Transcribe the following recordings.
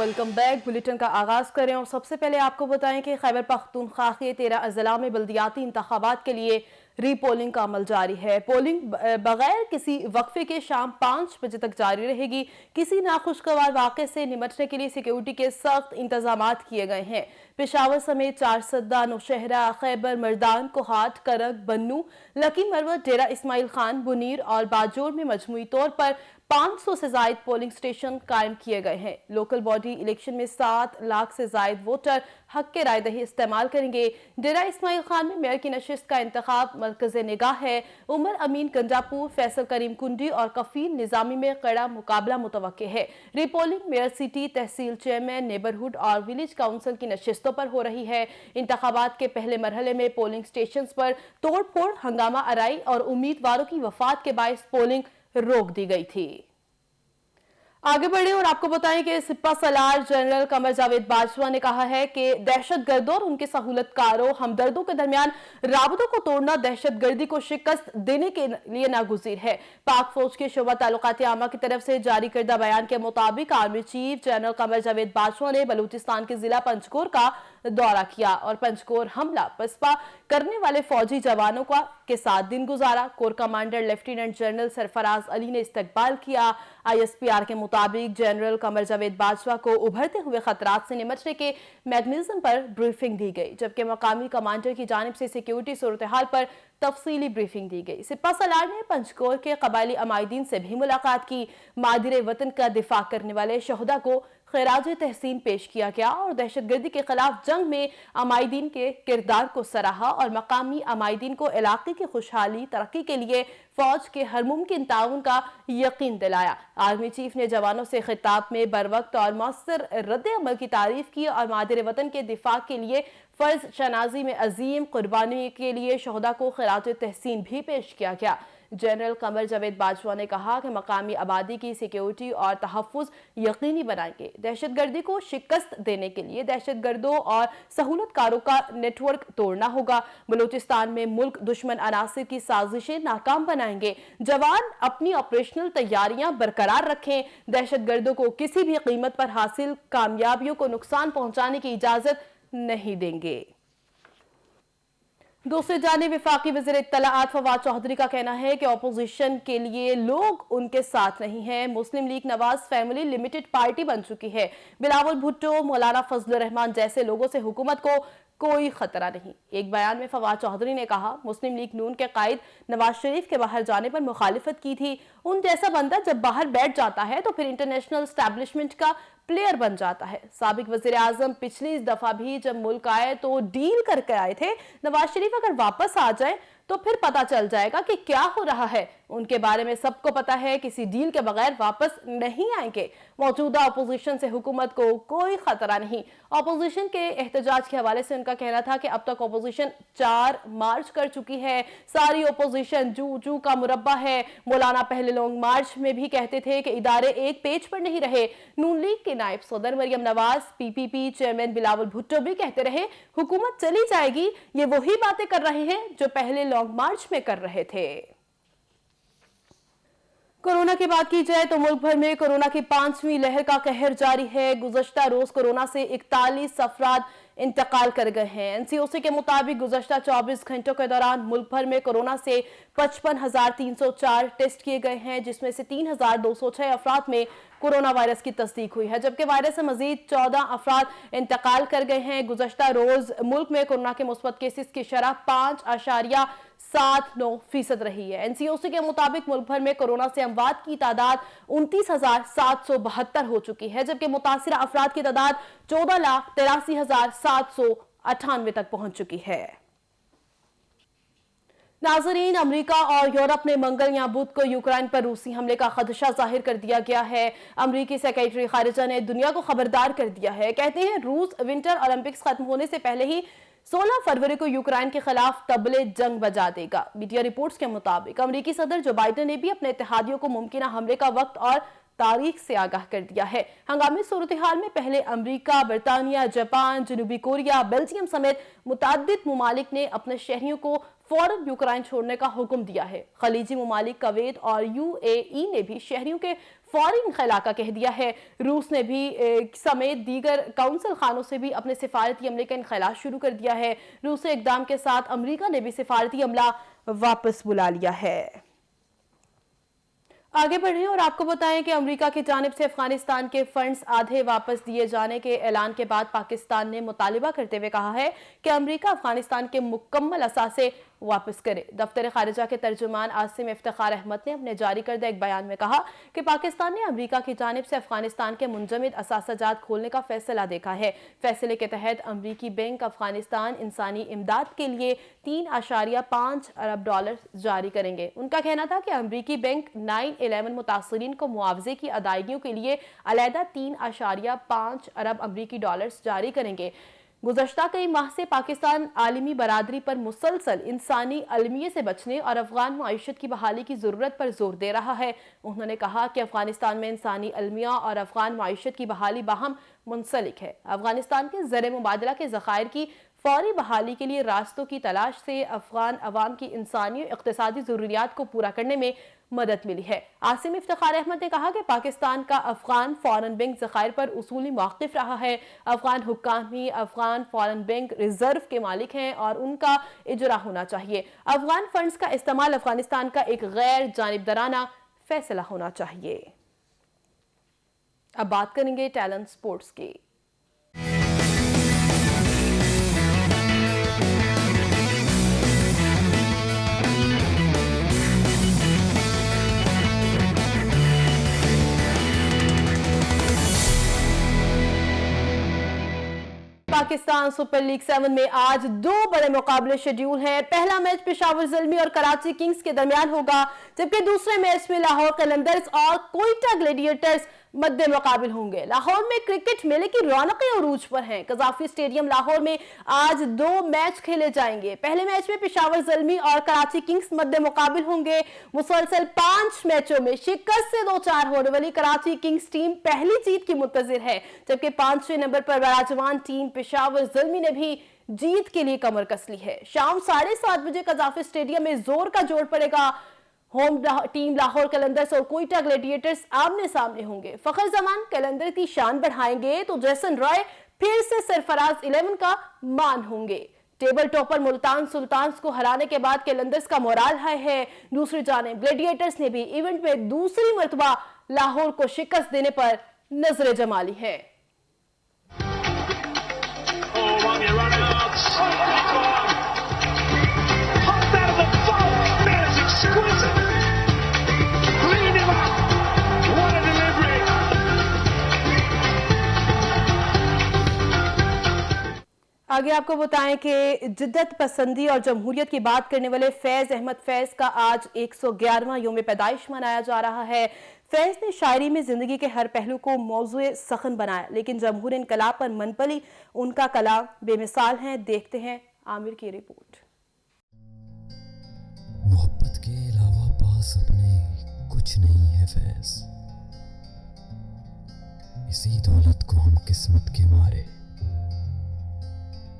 Welcome back. Bulletin का आगाज करें और सबसे पहले आपको बताएं कि खैबर पख्तूनख्वा के 13 अजला में बल्दियाती इंतखाबात के लिए रीपोलिंग का अमल जारी है। पोलिंग बगैर किसी वक्फे के शाम 5 बजे तक जारी रहेगी। किसी नाखुशगवार वाक़े से निपटने के लिए सिक्योरिटी के सख्त इंतजाम किए गए हैं। पेशावर समेत चारसदा, नौशहरा, खैबर, मर्दान, कोहाट, करक, बन्नू, लकी मरवत, डेरा इस्माइल खान, बुनीर और बाजोर में मजमूई तौर पर 500 से जायद पोलिंग स्टेशन कायम किए गए हैं। लोकल बॉडी इलेक्शन में 7 लाख से जायद वोटर हक के राय दही इस्तेमाल करेंगे। डेरा इस्माइल खान में मेयर की नशिस्त का इंतखाब मरकज़ निगाह है। उमर अमीन गंजापुर, फैसल करीम कुंडी और कफील निजामी में कड़ा मुकाबला मुतवक्के है। रीपोलिंग मेयर सिटी, तहसील चेयरमैन, नेबरहुड और विलेज काउंसिल की नशिस्तों पर हो रही है। इंतखाबात के पहले मरहले में पोलिंग स्टेशन पर तोड़ फोड़, हंगामा आराई और उम्मीदवारों की वफात के बायस पोलिंग रोक दी गई थी। आगे बढ़े और आपको बताएं कि सिपा सलार जनरल कमर जावेद बाजवा ने कहा है कि दहशतगर्दों और उनके सहूलतकारों, हमदर्दों के दरमियान राबतों को तोड़ना दहशतगर्दी को शिकस्त देने के लिए नागुज़ीर है। पाक फौज के शोबा ताल्लुकात आमा की तरफ से जारी करदा बयान के मुताबिक army chief general Qamar Javed Bajwa ने बलूचिस्तान के जिला पंचकोर का दौरा किया और पंचकोर हमला पसपा करने वाले फौजी जवानों के साथ दिन गुजारा। Core commander lieutenant general Sarfaraz Ali ने इस्तकबाल किया। ISPR के मुताबिक जनरल कमर जावेद बाजवा को उभरते हुए खतरात से निपटने के मैकेनिज्म पर ब्रीफिंग दी गई, जबकि मकामी कमांडर की जानिब से सिक्योरिटी सूरत हाल पर तफसीली ब्रीफिंग दी गई। सिपा सलार ने पंचकोर के कबायली अमायदीन से भी मुलाकात की। मादिरे वतन का दिफा करने वाले शहदा को खैराज तहसीन पेश किया गया और दहशतगर्दी के खिलाफ जंग में अमायदीन के किरदार को सराहा और मकामी अमायदीन को इलाके की खुशहाली तरक्की के लिए फौज के हर मुमकिन ताउन का यकीन दिलाया। आर्मी चीफ ने जवानों से खिताब में बरवक्त और मौसर रद्द अमल की तारीफ की और मादिर वतन के दिफा के लिए फर्ज शनाजी में अजीम कुर्बानी के लिए शहदा को खिराज तहसीन भी पेश किया गया। जनरल कमर जावेद बाजवा ने कहा कि मकामी आबादी की सिक्योरिटी और तहफ़्फ़ुज़ यकीनी बनाएंगे। दहशतगर्दी को शिकस्त देने के लिए दहशतगर्दों और सहूलतकारों का नेटवर्क तोड़ना होगा। बलूचिस्तान में मुल्क दुश्मन अनासिर की साजिशें नाकाम बनाएंगे। जवान अपनी ऑपरेशनल तैयारियां बरकरार रखें। दहशतगर्दों को किसी भी कीमत पर हासिल कामयाबियों को नुकसान पहुंचाने की इजाजत नहीं देंगे। दूसरी जानिब वफाकी वज़ीर इत्तलाआत फवाद चौधरी का कहना है कि अपोजिशन के लिए लोग उनके साथ नहीं हैं। Muslim League Nawaz family limited party बन चुकी है। बिलावल भुट्टो, मौलाना फजलुर रहमान जैसे लोगों से हुकूमत को कोई खतरा नहीं। एक बयान में फवाद चौधरी ने कहा, मुस्लिम लीग नून के कायद नवाज शरीफ के बाहर जाने पर मुखालिफत की थी। उन जैसा बंदा जब बाहर बैठ जाता है तो फिर इंटरनेशनल एस्टैब्लिशमेंट का प्लेयर बन जाता है। साबिक वजीर आजम पिछली दफा भी जब मुल्क आए तो डील करके आए थे। नवाज शरीफ अगर वापस आ जाए तो फिर पता चल जाएगा कि क्या हो रहा है। उनके बारे में सबको पता है, किसी डील के बगैर वापस नहीं आएंगे। मौजूदा अपोजिशन से हुकूमत को कोई खतरा नहीं। अपोजिशन के एहतजाज के हवाले से उनका कहना था कि अब तक अपोजिशन 4 मार्च कर चुकी है। सारी अपोजिशन जू जू का मुरब्बा है। मौलाना पहले लॉन्ग मार्च में भी कहते थे कि इदारे एक पेज पर नहीं रहे। नून लीग के नायब सदर मरियम नवाज, PPP चेयरमैन बिलावल भुट्टो भी कहते रहे हुकूमत चली जाएगी। ये वही बातें कर रहे हैं जो पहले लॉन्ग मार्च में कर रहे थे। कोरोना की बात की जाए तो मुल्क भर में कोरोना की 5वीं लहर का कहर जारी है। गुज़श्ता रोज कोरोना से 41 अफराद इंतकाल कर गए हैं। NCOC के मुताबिक गुज़श्ता 24 घंटों के दौरान मुल्क भर में कोरोना से 55,304 टेस्ट किए गए हैं, जिसमें से 3,206 अफराद में कोरोना वायरस की तस्दीक हुई है, जबकि वायरस से मजीद 14 अफराद इंतकाल कर गए हैं। गुज़श्ता रोज मुल्क में कोरोना के मुस्बत केसेस की शरह 5.79% रही है। NCOC के मुताबिक मुल्क भर में कोरोना से अमवात की तादाद 29,772 हो चुकी है, जबकि मुतासिरा अफराद की तादाद 14,83,798 तक पहुंच चुकी है। नाजरीन, अमेरिका और यूरोप ने मंगल या बुध को यूक्रेन पर रूसी हमले का खदशा जाहिर कर दिया गया है। अमेरिकी सेक्रेटरी खारिजा ने दुनिया को खबरदार कर दिया है। कहते हैं रूस विंटर ओलंपिक्स खत्म होने से पहले ही 16 फरवरी को यूक्रेन के खिलाफ तबले जंग बजा देगा। मीडिया रिपोर्ट्स के मुताबिक अमेरिकी सदर जो बाइडेन ने भी अपने इत्तेहादियों को मुमकिन हमले का वक्त और तारीख से आगाह कर दिया है। हंगामी सूरत हाल में पहले अमेरिका, बरतानिया, जापान, जनूबी कोरिया, बेल्जियम समेत मुताद्दिद मुमालिक ने अपने शहरियों को फौरन यूक्रेन छोड़ने का हुक्म दिया है। खलीजी मुमालिक, कुवैत और UAE ने भी शहरियों के فوری انخلا کا کہہ دیا ہے۔ روس نے بھی سمیت دیگر کونسل خانوں سے بھی اپنے سفارتی عملے کا انخلا شروع کر دیا ہے۔ روسی اقدام کے ساتھ امریکہ نے بھی سفارتی عملہ واپس بلا لیا ہے۔ آگے بڑھیں اور آپ کو بتائیں کہ امریکہ کی جانب سے افغانستان کے فنڈز آدھے واپس دیے جانے کے اعلان کے بعد پاکستان نے مطالبہ کرتے ہوئے کہا ہے کہ امریکہ افغانستان کے مکمل اثاثے واپس کرے۔ دفتر خارجہ کے ترجمان عاصم افتخار احمد نے اپنے جاری کردہ ایک بیان میں کہا کہ پاکستان نے امریکہ کی جانب سے افغانستان کے منجمد اثاثہ جات کھولنے کا فیصلہ دیکھا ہے۔ فیصلے کے تحت امریکی بینک افغانستان انسانی امداد کے لیے $3.5 ارب جاری کریں گے۔ ان کا کہنا تھا کہ امریکی بینک 9/11 متاثرین کو معاوضے کی ادائیگیوں کے لیے علیحدہ $3.5 ارب امریکی ڈالرز جاری کریں گے۔ گزشتہ کئی ماہ سے پاکستان عالمی برادری پر مسلسل انسانی المیے سے بچنے اور افغان معیشت کی بحالی کی ضرورت پر زور دے رہا ہے۔ انہوں نے کہا کہ افغانستان میں انسانی المیہ اور افغان معیشت کی بحالی باہم منسلک ہے۔ افغانستان کے زر مبادلہ کے ذخائر کی فوری بحالی کے لیے راستوں کی تلاش سے افغان عوام کی انسانی اور اقتصادی ضروریات کو پورا کرنے میں مدد ملی ہے۔ عاصم افتخار احمد نے کہا کہ پاکستان کا افغان فارن بینک ذخائر پر اصولی موقف رہا ہے۔ افغان حکام ہی افغان فارن بینک ریزرو کے مالک ہیں اور ان کا اجرا ہونا چاہیے۔ افغان فنڈز کا استعمال افغانستان کا ایک غیر جانبدارانہ فیصلہ ہونا چاہیے۔ اب بات کریں گے ٹیلنٹ سپورٹس کی۔ پاکستان سپر لیگ 7 میں آج 2 بڑے مقابلے شیڈیول ہیں۔ پہلا میچ پشاور زلمی اور کراچی کنگز کے درمیان ہوگا، جبکہ دوسرے میچ میں لاہور قلندرز اور کوئٹہ گلیڈیٹرز مد مقابل ہوں گے۔ لاہور میں کرکٹ میلے کی رونقیں عروج پر ہیں۔ قذافی اسٹیڈیم لاہور میں آج 2 میچ کھیلے جائیں گے۔ پہلے میچ میں پشاور زلمی اور کراچی کنگز مد مقابل ہوں گے۔ مسلسل 5 میچوں میں شکست سے دوچار ہونے والی کراچی کنگز ٹیم پہلی جیت کی منتظر ہے، جبکہ 5ویں نمبر پر براجمان ٹیم پشاور زلمی نے بھی جیت کے لیے کمر کس لی ہے۔ شام 7:30 بجے قذافی اسٹیڈیم میں زور کا جوڑ پڑے گا۔ ہوم ٹیم لاہور قلندرز اور کوئٹہ گلیڈیٹرز آمنے سامنے ہوں گے۔ فخر زمان قلندر کی شان بڑھائیں گے تو جیسن رائے پھر سے سرفراز 11 کا مان ہوں گے۔ ٹیبل ٹاپر ملتان سلطانز کو ہرانے کے بعد قلندرز کا مورال ہائی ہے۔ دوسری جانب گلیڈیٹرز نے بھی ایونٹ میں دوسری مرتبہ لاہور کو شکست دینے پر نظر جمالی ہے۔ آگے آپ کو بتائیں کہ جدت پسندی اور جمہوریت کی بات کرنے والے فیض احمد فیض کا آج 111واں یوم پیدائش منایا جا رہا ہے۔ فیض نے شاعری میں زندگی کے ہر پہلو کو موضوع سخن بنایا، لیکن جمہوری انقلاب پر منپلی ان کا کلام بے مثال ہیں۔ دیکھتے ہیں عامر کی رپورٹ۔ محبت کے علاوہ پاس اپنے کچھ نہیں ہے فیض، اسی دولت کو ہم قسمت کے مارے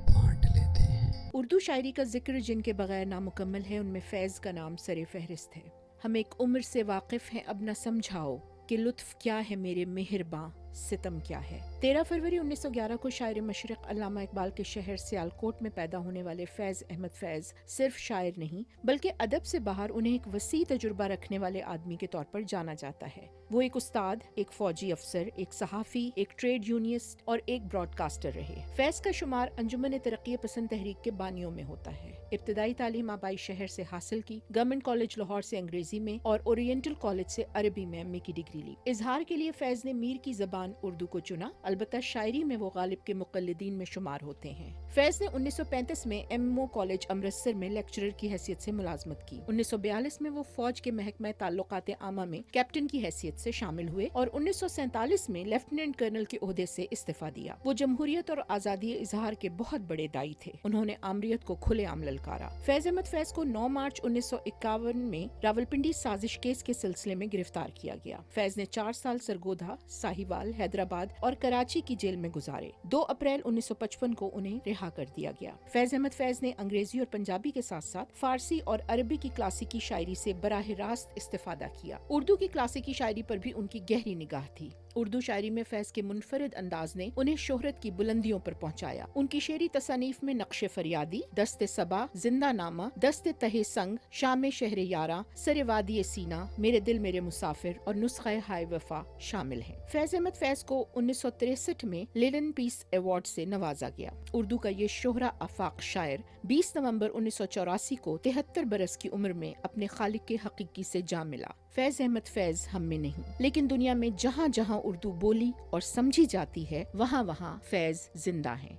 بانٹ لیتے ہیں۔ اردو شاعری کا ذکر جن کے بغیر نامکمل ہے، ان میں فیض کا نام سر فہرست ہے۔ ہم ایک عمر سے واقف ہیں، اب نہ سمجھاؤ کہ لطف کیا ہے میرے مہرباں، ستم کیا ہے۔ 13 فروری 1911 کو شاعر مشرق علامہ اقبال کے شہر سیالکوٹ میں پیدا ہونے والے فیض احمد فیض صرف شاعر نہیں بلکہ ادب سے باہر انہیں ایک وسیع تجربہ رکھنے والے آدمی کے طور پر جانا جاتا ہے۔ وہ ایک استاد، ایک فوجی افسر، ایک صحافی، ایک ٹریڈ یونینسٹ اور ایک براڈ کاسٹر رہے۔ فیض کا شمار انجمن ترقی پسند تحریک کے بانیوں میں ہوتا ہے۔ ابتدائی تعلیم آبائی شہر سے حاصل کی، گورنمنٹ کالج لاہور سے انگریزی میں اور اورینٹل کالج سے عربی میں ایم اے کی ڈگری لی۔ اظہار کے لیے فیض نے میر کی زبان اردو کو چنا، البتہ شاعری میں وہ غالب کے مقلدین میں شمار ہوتے ہیں۔ فیض نے 1935 میں ایم او کالج امرتسر میں لیکچرر کی حیثیت سے ملازمت کی۔ 1942 میں وہ فوج کے محکمہ تعلقات عامہ میں کیپٹن کی حیثیت سے شامل ہوئے اور 1947 میں لیفٹیننٹ کرنل کے عہدے سے استعفیٰ دیا۔ وہ جمہوریت اور آزادی اظہار کے بہت بڑے دائی تھے۔ انہوں نے آمریت کو کھلے عام للکارا۔ فیض احمد فیض کو 9 مارچ 1951 میں راولپنڈی سازش کیس کے سلسلے میں گرفتار کیا گیا۔ فیض نے 4 سال سرگودھا، ساہیوال، हैदराबाद और कराची की जेल में गुजारे। 2 अप्रैल 1955 को उन्हें रिहा कर दिया गया। फैज अहमद फैज ने अंग्रेजी और पंजाबी के साथ साथ फारसी और अरबी की क्लासिकी शायरी से बराह रास्त इस्तेफादा किया। उर्दू की क्लासिकी शायरी पर भी उनकी गहरी निगाह थी। उर्दू शायरी में फैज के मुनफरिद अंदाज ने उन्हें शोहरत की बुलंदियों पर पहुंचाया। उनकी शेरी तसानीफ में नक्शे फरियादी, दस्ते सबा, जिंदा नामा, दस्ते तहे संग, शाम शहर यारा, सरे वादी सीना, मेरे दिल मेरे मुसाफिर और नुस्खे हाय वफा शामिल हैं। फैज अहमद फैज को 1963 में लेलन पीस अवार्ड से नवाजा गया। उर्दू का ये शोहरा आफाक शायर 20 नवंबर 1984 को 73 बरस की उम्र में अपने खालिक के हकीकी से जा मिला। फैज अहमद फैज हम में नहीं, लेकिन दुनिया में जहाँ जहाँ उर्दू बोली और समझी जाती है वहाँ वहाँ फैज जिंदा हैं।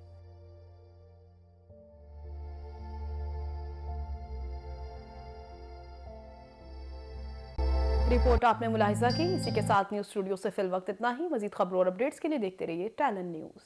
रिपोर्ट आपने मुलाहिजा की। इसी के साथ न्यूज स्टूडियो से फिल वक्त इतना ही। मजीद खबरों और अपडेट्स के लिए देखते रहिए टैलेंट न्यूज।